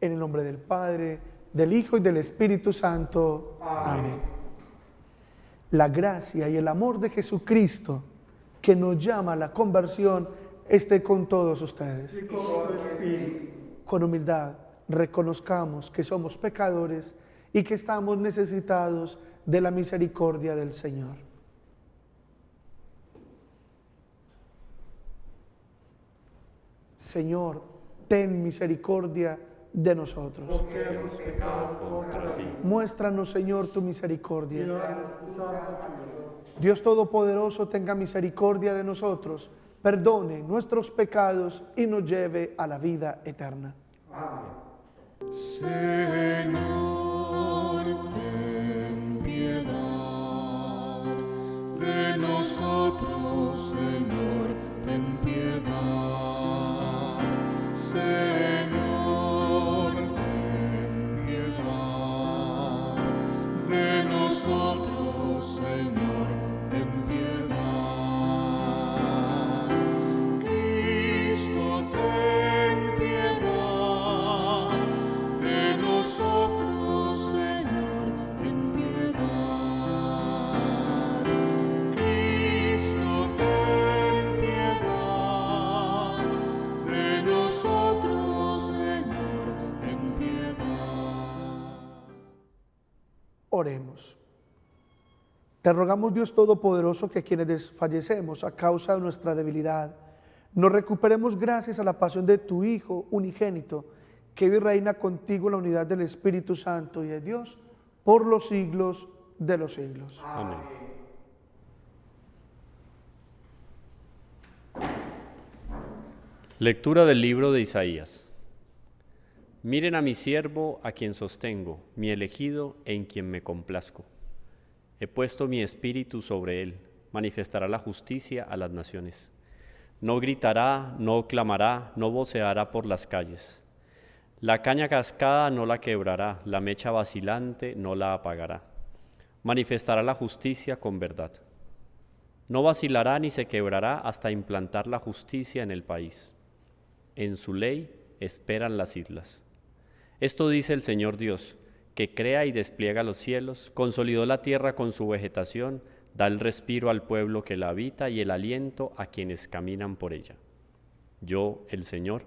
En el nombre del Padre, del Hijo y del Espíritu Santo. Amén. La gracia y el amor de Jesucristo, que nos llama a la conversión, esté con todos ustedes. Con humildad, reconozcamos que somos pecadores y que estamos necesitados de la misericordia del Señor. Señor, ten misericordia de nosotros. Porque hemos pecado contra ti. Muéstranos, Señor, tu misericordia. Dios Todopoderoso, tenga misericordia de nosotros, perdone nuestros pecados y nos lleve a la vida eterna. Señor, ten piedad de nosotros, Señor, ten piedad. Señor, ten piedad de nosotros, Señor, ten piedad. Cristo, ten piedad de nosotros, Señor, ten piedad. Cristo, ten piedad de nosotros, Señor, ten piedad. Oremos. Te rogamos, Dios Todopoderoso, que quienes desfallecemos a causa de nuestra debilidad, nos recuperemos gracias a la pasión de tu Hijo unigénito, que vive y reina contigo en la unidad del Espíritu Santo y de Dios, por los siglos de los siglos. Amén. Lectura del libro de Isaías. Miren a mi siervo, a quien sostengo, mi elegido, en quien me complazco. He puesto mi espíritu sobre él, manifestará la justicia a las naciones. No gritará, no clamará, no voceará por las calles. La caña cascada no la quebrará, la mecha vacilante no la apagará. Manifestará la justicia con verdad. No vacilará ni se quebrará hasta implantar la justicia en el país. En su ley esperan las islas. Esto dice el Señor Dios, que crea y despliega los cielos, consolidó la tierra con su vegetación, da el respiro al pueblo que la habita y el aliento a quienes caminan por ella. Yo, el Señor,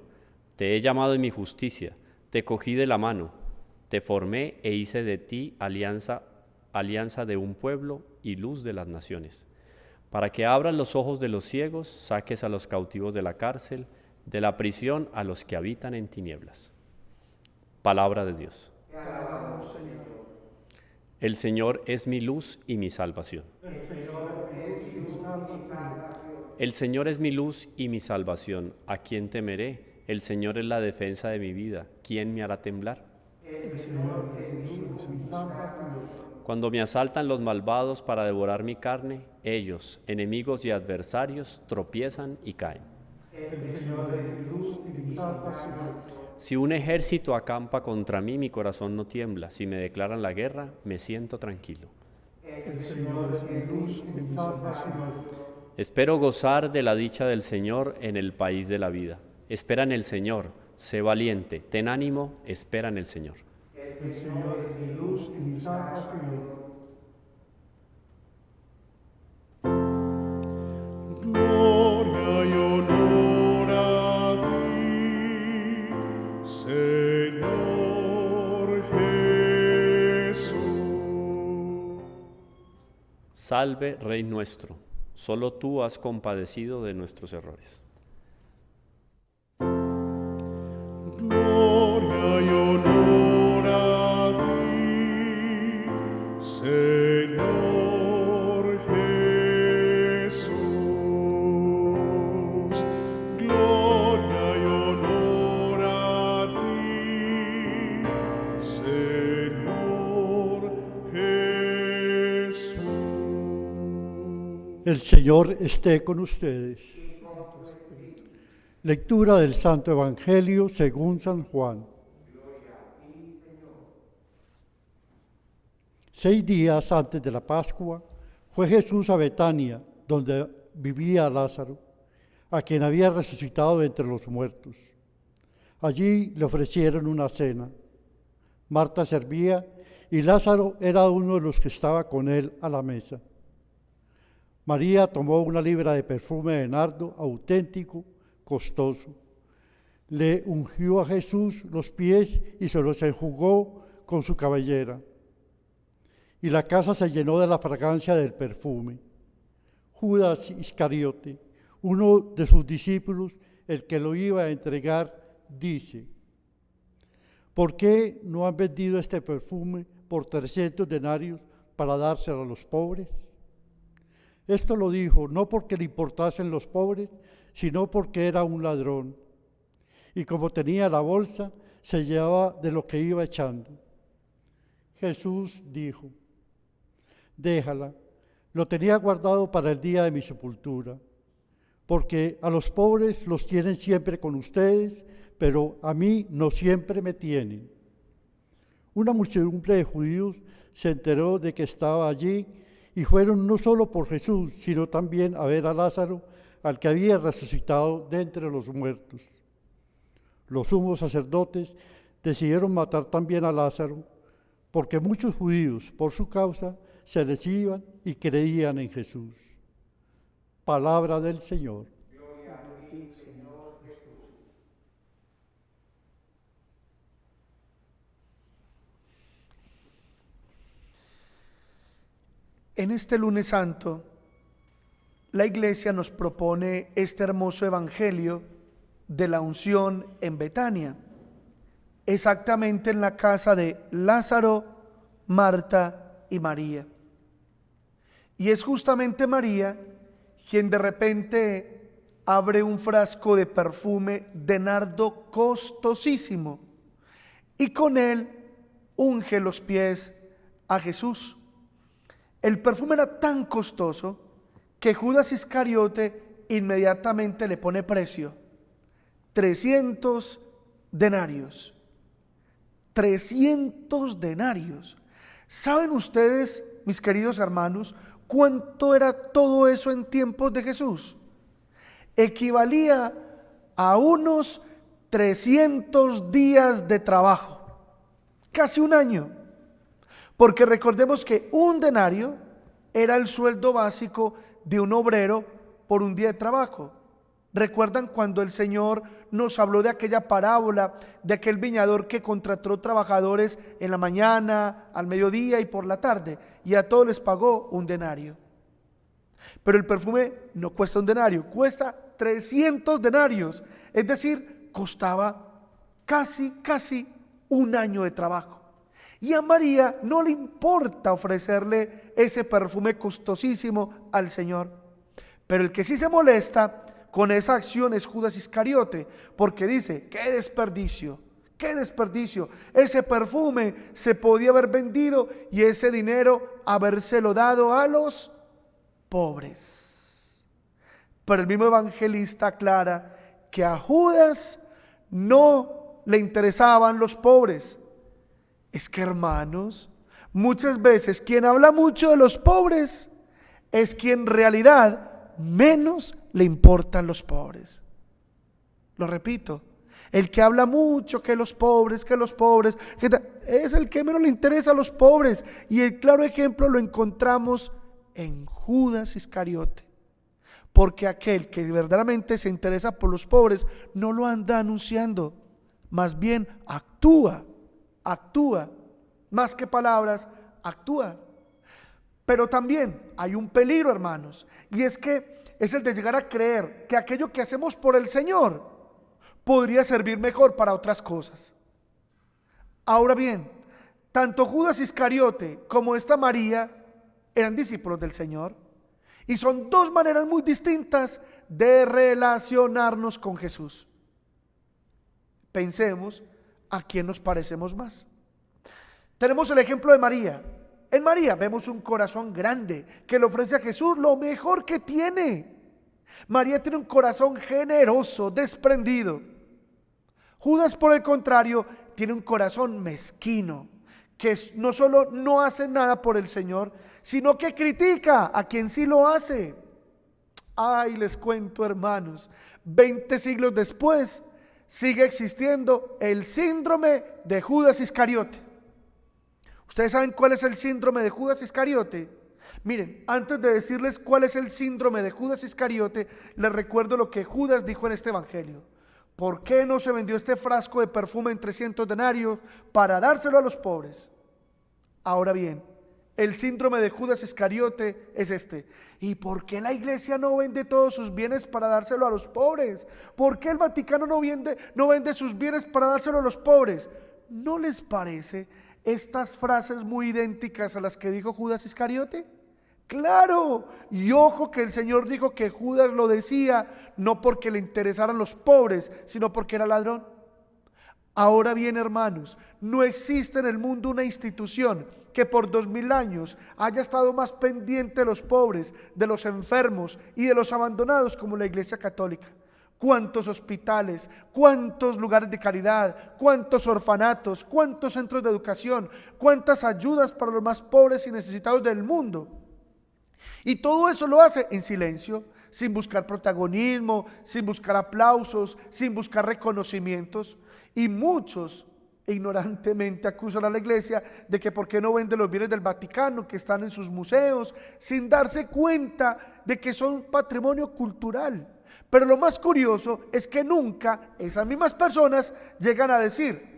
te he llamado en mi justicia, te cogí de la mano, te formé e hice de ti alianza de un pueblo y luz de las naciones, para que abras los ojos de los ciegos, saques a los cautivos de la cárcel, de la prisión a los que habitan en tinieblas. Palabra de Dios. Te alabamos, Señor. El Señor es mi luz y mi salvación. El Señor es mi luz y mi salvación. ¿A quién temeré? El Señor es la defensa de mi vida. ¿Quién me hará temblar? Cuando me asaltan los malvados para devorar mi carne, ellos, enemigos y adversarios, tropiezan y caen. Si un ejército acampa contra mí, mi corazón no tiembla. Si me declaran la guerra, me siento tranquilo. El Señor es mi luz y mi salvación. Espero gozar de la dicha del Señor en el país de la vida. Espera en el Señor, sé valiente, ten ánimo, espera en el Señor. El Señor es mi luz y mi salvación. Gloria y honor a ti, Señor Jesús. Salve, Rey nuestro, solo tú has compadecido de nuestros errores. Gloria y honor a ti, Señor Jesús. Gloria y honor a ti, Señor Jesús. El Señor esté con ustedes. Lectura del Santo Evangelio según San Juan. 6 días antes de la Pascua, fue Jesús a Betania, donde vivía Lázaro, a quien había resucitado de entre los muertos. Allí le ofrecieron una cena. Marta servía y Lázaro era uno de los que estaba con él a la mesa. María tomó una libra de perfume de nardo auténtico, costoso. Le ungió a Jesús los pies y se los enjugó con su cabellera. Y la casa se llenó de la fragancia del perfume. Judas Iscariote, uno de sus discípulos, el que lo iba a entregar, dice: ¿por qué no han vendido este perfume por 300 denarios para dárselo a los pobres? Esto lo dijo no porque le importasen los pobres, sino porque era un ladrón. Y como tenía la bolsa, se llevaba de lo que iba echando. Jesús dijo: déjala, lo tenía guardado para el día de mi sepultura, porque a los pobres los tienen siempre con ustedes, pero a mí no siempre me tienen. Una muchedumbre de judíos se enteró de que estaba allí y fueron no solo por Jesús, sino también a ver a Lázaro, al que había resucitado de entre los muertos. Los sumos sacerdotes decidieron matar también a Lázaro, porque muchos judíos, por su causa, se les iban y creían en Jesús. Palabra del Señor. Gloria a ti, Señor Jesús. En este lunes santo, la Iglesia nos propone este hermoso evangelio de la unción en Betania, exactamente en la casa de Lázaro, Marta y María. Y es justamente María quien de repente abre un frasco de perfume de nardo costosísimo y con él unge los pies a Jesús. El perfume era tan costoso que Judas Iscariote inmediatamente le pone precio: 300 denarios. 300 denarios. ¿Saben ustedes, mis queridos hermanos, cuánto era todo eso en tiempos de Jesús? Equivalía a unos 300 días de trabajo, casi un año. Porque recordemos que un denario era el sueldo básico de un obrero por un día de trabajo. ¿Recuerdan cuando el Señor nos habló de aquella parábola de aquel viñador que contrató trabajadores en la mañana, al mediodía y por la tarde, y a todos les pagó un denario? Pero el perfume no cuesta un denario, cuesta 300 denarios, es decir, costaba casi un año de trabajo. Y a María no le importa ofrecerle ese perfume costosísimo al Señor, pero el que sí se molesta con esa acción es Judas Iscariote, porque dice: ¡qué desperdicio! ¡Qué desperdicio! Ese perfume se podía haber vendido y ese dinero habérselo dado a los pobres. Pero el mismo evangelista aclara que a Judas no le interesaban los pobres. Es que, hermanos, muchas veces quien habla mucho de los pobres es quien en realidad menos le importan los pobres. Lo repito, el que habla mucho que los pobres, es el que menos le interesa a los pobres. Y el claro ejemplo lo encontramos en Judas Iscariote, porque aquel que verdaderamente se interesa por los pobres no lo anda anunciando, más bien actúa, más que palabras, actúa. Pero también hay un peligro, hermanos, y es que es el de llegar a creer que aquello que hacemos por el Señor podría servir mejor para otras cosas. Ahora bien, tanto Judas Iscariote como esta María eran discípulos del Señor, y son dos maneras muy distintas de relacionarnos con Jesús. Pensemos a quién nos parecemos más. Tenemos el ejemplo de María. En María vemos un corazón grande que le ofrece a Jesús lo mejor que tiene. María tiene un corazón generoso, desprendido. Judas, por el contrario, tiene un corazón mezquino, que no solo no hace nada por el Señor, sino que critica a quien sí lo hace. Ay, les cuento, hermanos, 20 siglos después sigue existiendo el síndrome de Judas Iscariote. ¿Ustedes saben cuál es el síndrome de Judas Iscariote? Miren, antes de decirles cuál es el síndrome de Judas Iscariote, les recuerdo lo que Judas dijo en este evangelio. ¿Por qué no se vendió este frasco de perfume en 300 denarios para dárselo a los pobres? Ahora bien, el síndrome de Judas Iscariote es este. ¿Y por qué la iglesia no vende todos sus bienes para dárselo a los pobres? ¿Por qué el Vaticano no vende sus bienes para dárselo a los pobres? ¿No les parece estas frases muy idénticas a las que dijo Judas Iscariote? Claro, y ojo que el Señor dijo que Judas lo decía no porque le interesaran los pobres, sino porque era ladrón. Ahora bien, hermanos, no existe en el mundo una institución que por 2000 años haya estado más pendiente de los pobres, de los enfermos y de los abandonados como la Iglesia Católica. ¿Cuántos hospitales, cuántos lugares de caridad, cuántos orfanatos, cuántos centros de educación, cuántas ayudas para los más pobres y necesitados del mundo? Y todo eso lo hace en silencio, sin buscar protagonismo, sin buscar aplausos, sin buscar reconocimientos. Y muchos ignorantemente acusan a la iglesia de que por qué no vende los bienes del Vaticano que están en sus museos, sin darse cuenta de que son patrimonio cultural. Pero lo más curioso es que nunca esas mismas personas llegan a decir,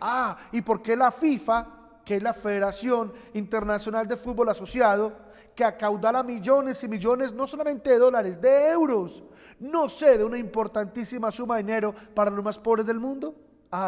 ¿y por qué la FIFA, que es la Federación Internacional de Fútbol Asociado, que acaudala millones y millones, no solamente de dólares, de euros, no cede una importantísima suma de dinero para los más pobres del mundo?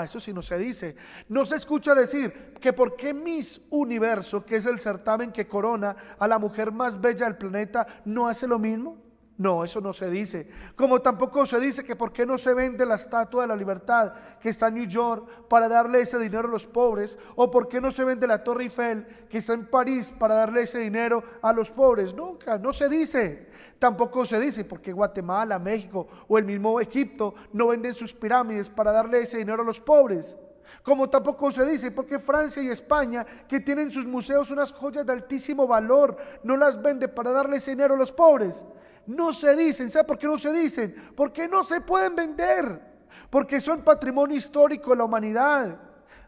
Eso sí no se dice. No se escucha decir que por qué Miss Universo, que es el certamen que corona a la mujer más bella del planeta, no hace lo mismo. No, eso no se dice. Como tampoco se dice que por qué no se vende la Estatua de la Libertad que está en New York para darle ese dinero a los pobres, o por qué no se vende la Torre Eiffel que está en París para darle ese dinero a los pobres. Nunca, no se dice. Tampoco se dice por qué Guatemala, México o el mismo Egipto no venden sus pirámides para darle ese dinero a los pobres. Como tampoco se dice por qué Francia y España, que tienen en sus museos unas joyas de altísimo valor, no las vende para darle ese dinero a los pobres. No se dicen. ¿Sabe por qué no se dicen? Porque no se pueden vender, porque son patrimonio histórico de la humanidad.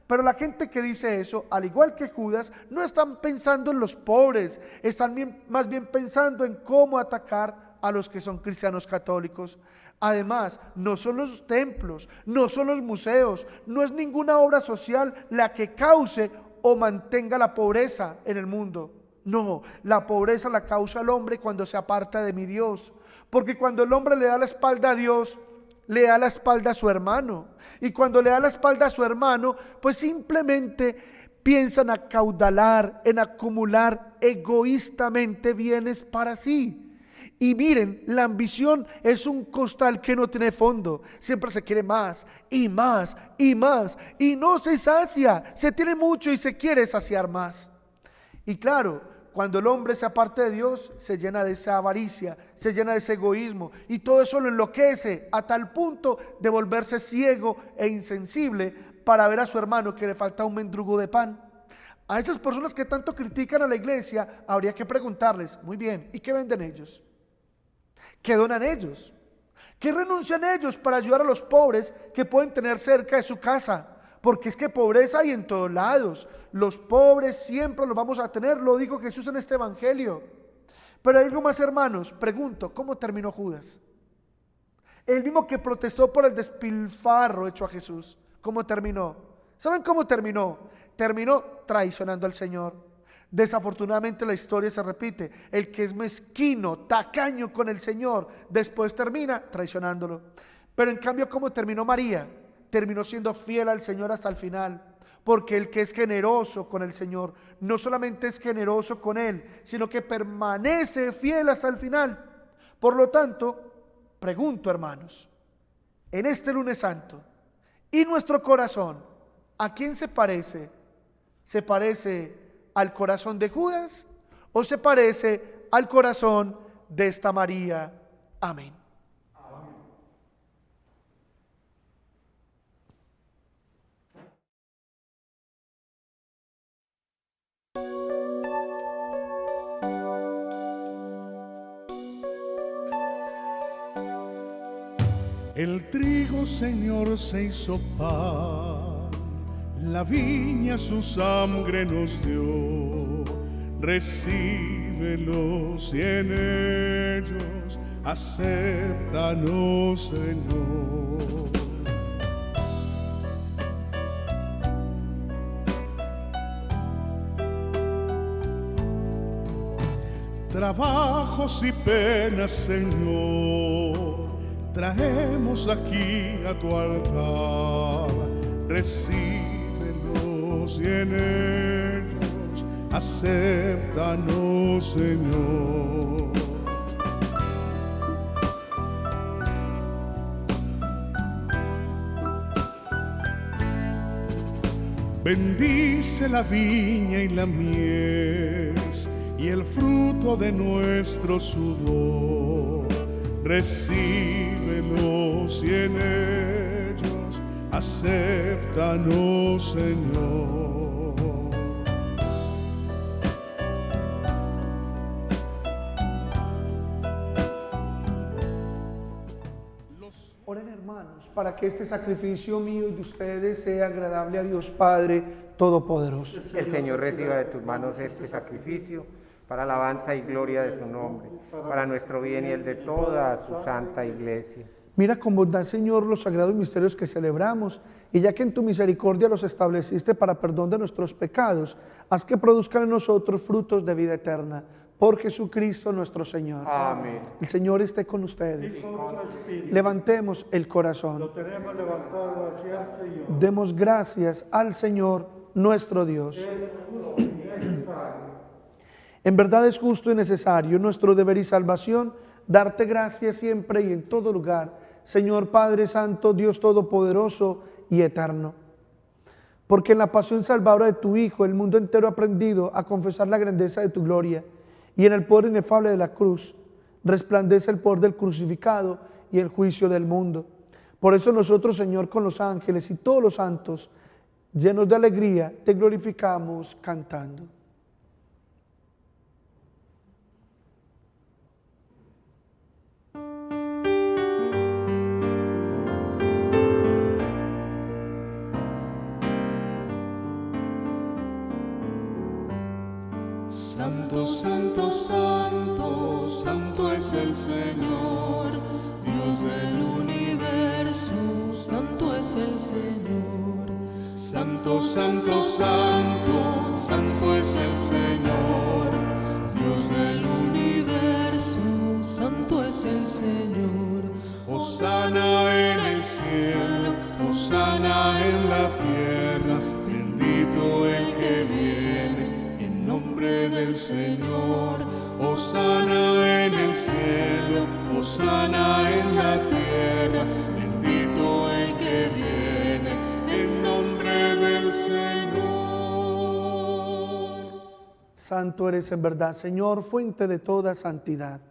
Pero la gente que dice eso, al igual que Judas, no están pensando en los pobres, están más bien pensando en cómo atacar a los que son cristianos católicos. Además, no son los templos, no son los museos, no es ninguna obra social la que cause o mantenga la pobreza en el mundo. No, la pobreza la causa el hombre cuando se aparta de mi Dios. Porque cuando el hombre le da la espalda a Dios, le da la espalda a su hermano. Y cuando le da la espalda a su hermano, pues simplemente piensa en acaudalar, en acumular egoístamente bienes para sí. Y miren, la ambición es un costal que no tiene fondo. Siempre se quiere más y más y más. Y no se sacia. Se tiene mucho y se quiere saciar más. Y claro, cuando el hombre se aparta de Dios, se llena de esa avaricia, se llena de ese egoísmo, y todo eso lo enloquece a tal punto de volverse ciego e insensible para ver a su hermano que le falta un mendrugo de pan. A esas personas que tanto critican a la iglesia, habría que preguntarles, muy bien, ¿y qué venden ellos? ¿Qué donan ellos? ¿Qué renuncian ellos para ayudar a los pobres que pueden tener cerca de su casa? Porque es que pobreza hay en todos lados. Los pobres siempre los vamos a tener, lo dijo Jesús en este evangelio. Pero hay algo más, hermanos. Pregunto, ¿cómo terminó Judas? El mismo que protestó por el despilfarro hecho a Jesús. ¿Cómo terminó? ¿Saben cómo terminó? Terminó traicionando al Señor. Desafortunadamente la historia se repite. El que es mezquino, tacaño con el Señor, después termina traicionándolo. Pero en cambio, ¿cómo terminó María? Terminó siendo fiel al Señor hasta el final, porque el que es generoso con el Señor, no solamente es generoso con Él, sino que permanece fiel hasta el final. Por lo tanto, pregunto, hermanos, en este lunes santo, ¿y nuestro corazón a quién se parece? ¿Se parece al corazón de Judas o se parece al corazón de esta María? Amén. El trigo, Señor, se hizo pan, la viña su sangre nos dio. Recíbelos y en ellos acéptanos, Señor. Trabajos y penas, Señor, traemos aquí a tu altar. Recíbelos y en ellos acéptanos, Señor. Bendice la viña y la mies y el fruto de nuestro sudor. Recíbelos y en ellos acéptanos, Señor. Oren, hermanos, para que este sacrificio mío y de ustedes sea agradable a Dios Padre Todopoderoso. El Señor reciba de tus manos este sacrificio para alabanza y gloria de su nombre, para nuestro bien y el de toda su santa iglesia. Mira con bondad, Señor, los sagrados misterios que celebramos, y ya que en tu misericordia los estableciste para perdón de nuestros pecados, haz que produzcan en nosotros frutos de vida eterna. Por Jesucristo nuestro Señor. Amén. El Señor esté con ustedes. Y con tu espíritu. Levantemos el corazón. Lo tenemos levantado hacia el Señor. Demos gracias al Señor nuestro Dios. En verdad es justo y necesario, nuestro deber y salvación, darte gracias siempre y en todo lugar, Señor Padre Santo, Dios Todopoderoso y Eterno. Porque en la pasión salvadora de tu Hijo, el mundo entero ha aprendido a confesar la grandeza de tu gloria, y en el poder inefable de la cruz resplandece el poder del crucificado y el juicio del mundo. Por eso nosotros, Señor, con los ángeles y todos los santos, llenos de alegría, te glorificamos cantando. Santo, santo, santo, santo es el Señor, Dios del universo, santo es el Señor. Santo, santo, santo, santo es el Señor, Dios del universo, santo es el Señor. Hosana en el cielo, hosana en la tierra, bendito el que viene en nombre del Señor. Hosana en el cielo, hosana en la tierra, bendito el que viene en nombre del Señor. Santo eres en verdad, Señor, fuente de toda santidad.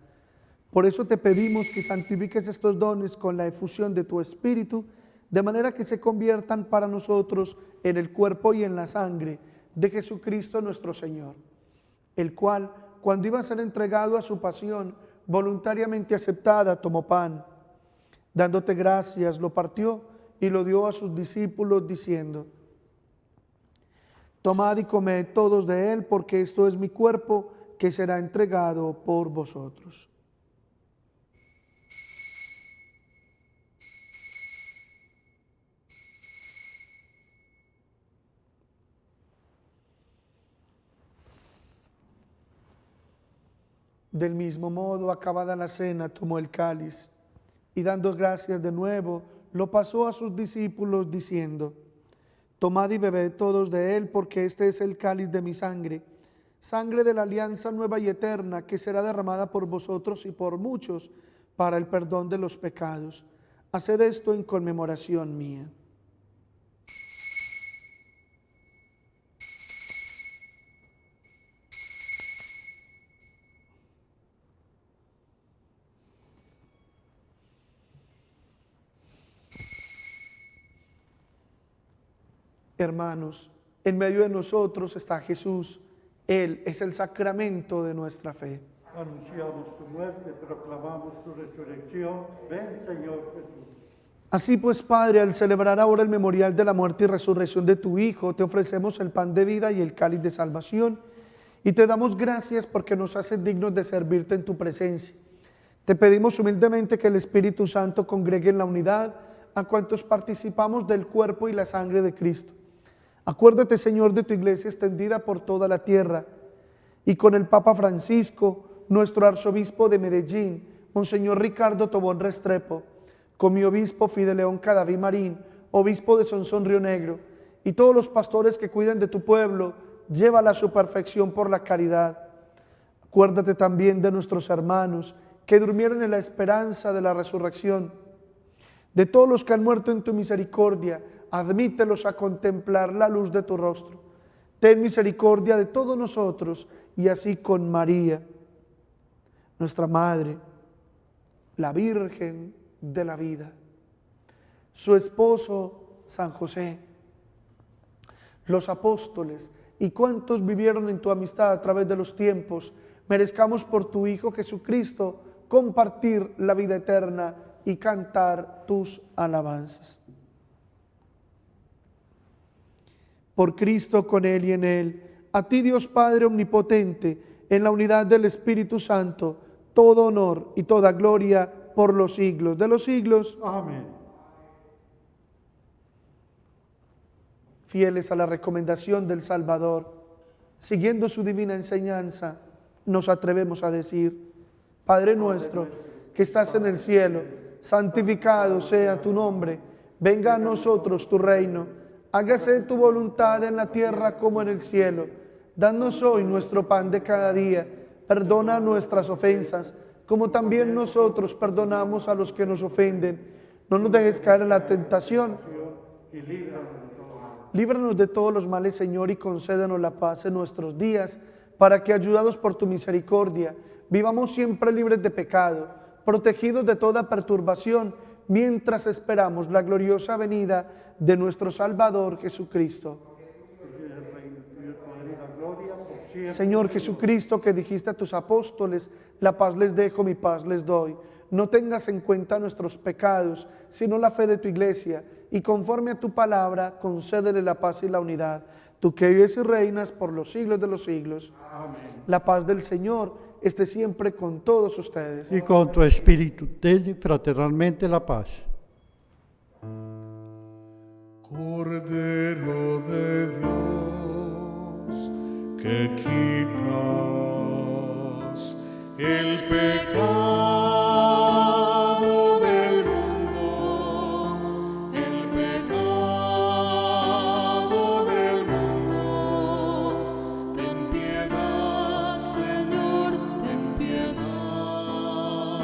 Por eso te pedimos que santifiques estos dones con la efusión de tu Espíritu, de manera que se conviertan para nosotros en el cuerpo y en la sangre de Jesucristo nuestro Señor, el cual, cuando iba a ser entregado a su pasión, voluntariamente aceptada, tomó pan. Dándote gracias, lo partió y lo dio a sus discípulos, diciendo: tomad y comed todos de él, porque esto es mi cuerpo que será entregado por vosotros. Del mismo modo, acabada la cena, tomó el cáliz y dando gracias de nuevo, lo pasó a sus discípulos diciendo: tomad y bebed todos de él, porque este es el cáliz de mi sangre, sangre de la alianza nueva y eterna, que será derramada por vosotros y por muchos para el perdón de los pecados. Haced esto en conmemoración mía. Hermanos, en medio de nosotros está Jesús. Él es el sacramento de nuestra fe. Anunciamos tu muerte, proclamamos tu resurrección. Ven, Señor Jesús. Así pues, Padre, al celebrar ahora el memorial de la muerte y resurrección de tu Hijo, te ofrecemos el pan de vida y el cáliz de salvación, y te damos gracias porque nos haces dignos de servirte en tu presencia. Te pedimos humildemente que el Espíritu Santo congregue en la unidad a cuantos participamos del cuerpo y la sangre de Cristo. Acuérdate, Señor, de tu iglesia extendida por toda la tierra, y con el Papa Francisco, nuestro arzobispo de Medellín, Monseñor Ricardo Tobón Restrepo, con mi obispo Fideleón Cadaví Marín, obispo de Sonsón Río Negro, y todos los pastores que cuidan de tu pueblo, llévala a su perfección por la caridad. Acuérdate también de nuestros hermanos que durmieron en la esperanza de la resurrección. De todos los que han muerto en tu misericordia, admítelos a contemplar la luz de tu rostro. Ten misericordia de todos nosotros, y así con María, nuestra Madre, la Virgen de la vida, su esposo San José, los apóstoles y cuantos vivieron en tu amistad a través de los tiempos, merezcamos por tu Hijo Jesucristo compartir la vida eterna y cantar tus alabanzas. Por Cristo, con Él y en Él, a ti Dios Padre Omnipotente, en la unidad del Espíritu Santo, todo honor y toda gloria por los siglos de los siglos. Amén. Fieles a la recomendación del Salvador, siguiendo su divina enseñanza, nos atrevemos a decir: Padre nuestro, que estás en el cielo, santificado sea tu nombre, venga a nosotros tu reino, hágase tu voluntad en la tierra como en el cielo. Danos hoy nuestro pan de cada día, perdona nuestras ofensas, como también nosotros perdonamos a los que nos ofenden. No nos dejes caer en la tentación, líbranos de todos los males, Señor, y concédenos la paz en nuestros días, para que, ayudados por tu misericordia, vivamos siempre libres de pecado, protegidos de toda perturbación, mientras esperamos la gloriosa venida de nuestro Salvador Jesucristo. Señor Jesucristo, que dijiste a tus apóstoles: la paz les dejo, mi paz les doy. No tengas en cuenta nuestros pecados, sino la fe de tu iglesia, y conforme a tu palabra, concédele la paz y la unidad. Tú que vives y reinas por los siglos de los siglos. Amén. La paz del Señor esté siempre con todos ustedes. Y con tu espíritu, ten fraternalmente la paz. Cordero de Dios, que quitas el pecado del mundo, el pecado del mundo. Ten piedad, Señor, ten piedad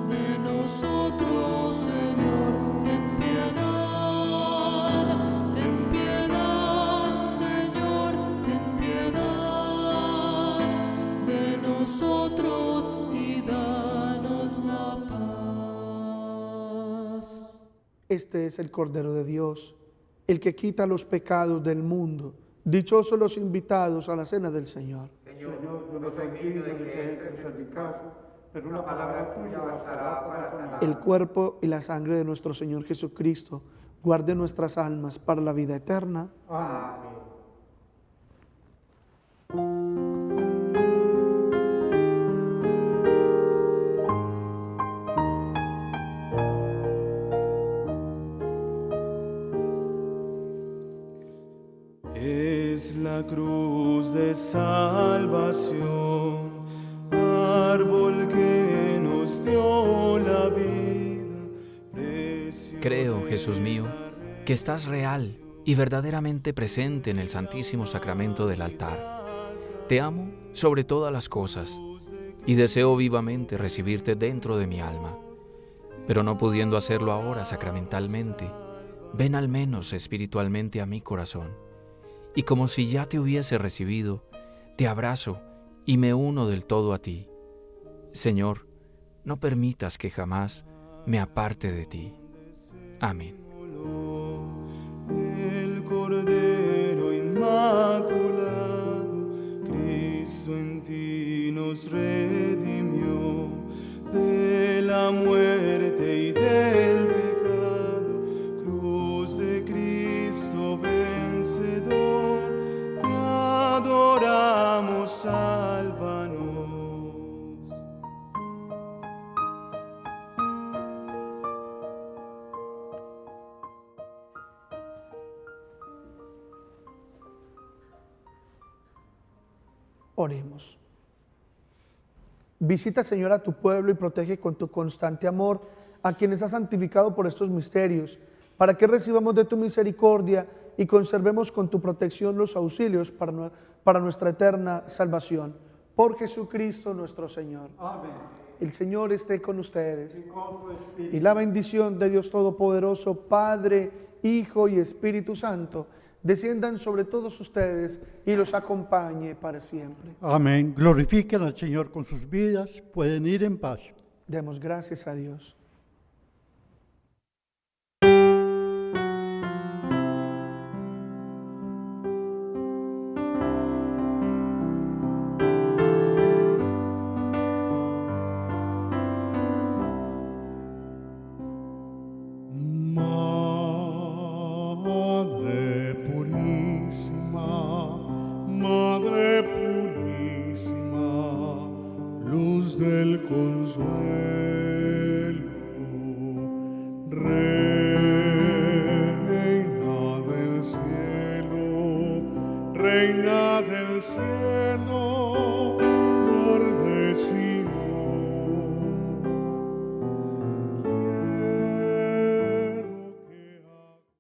de nosotros, Señor, ten piedad, Señor, ten piedad de nosotros y danos la paz. Este es el Cordero de Dios, el que quita los pecados del mundo. Dichosos los invitados a la cena del Señor. Señor, yo no soy digno de que entres en mi casa, pero una palabra tuya bastará para sanar. El cuerpo y la sangre de nuestro Señor Jesucristo guarde nuestras almas para la vida eterna. Amén. Es la cruz de salvación, árbol que nos dio la vida. Creo, Jesús mío, que estás real y verdaderamente presente en el Santísimo Sacramento del altar. Te amo sobre todas las cosas y deseo vivamente recibirte dentro de mi alma. Pero no pudiendo hacerlo ahora sacramentalmente, ven al menos espiritualmente a mi corazón. Y como si ya te hubiese recibido, te abrazo y me uno del todo a ti. Señor, no permitas que jamás me aparte de ti. Amén. El Cordero Inmaculado, Cristo en ti nos redimió de la muerte y del pecado. Oremos. Visita, Señor, a tu pueblo y protege con tu constante amor a quienes has santificado por estos misterios, para que recibamos de tu misericordia y conservemos con tu protección los auxilios para nuestra eterna salvación. Por Jesucristo nuestro Señor. Amén. El Señor esté con ustedes. Y con tu espíritu. Y la bendición de Dios Todopoderoso, Padre, Hijo y Espíritu Santo, desciendan sobre todos ustedes y los acompañe para siempre. Amén. Glorifiquen al Señor con sus vidas. Pueden ir en paz. Demos gracias a Dios. Madre purísima, Madre purísima, luz del consuelo, Reina del cielo, flor de cielo.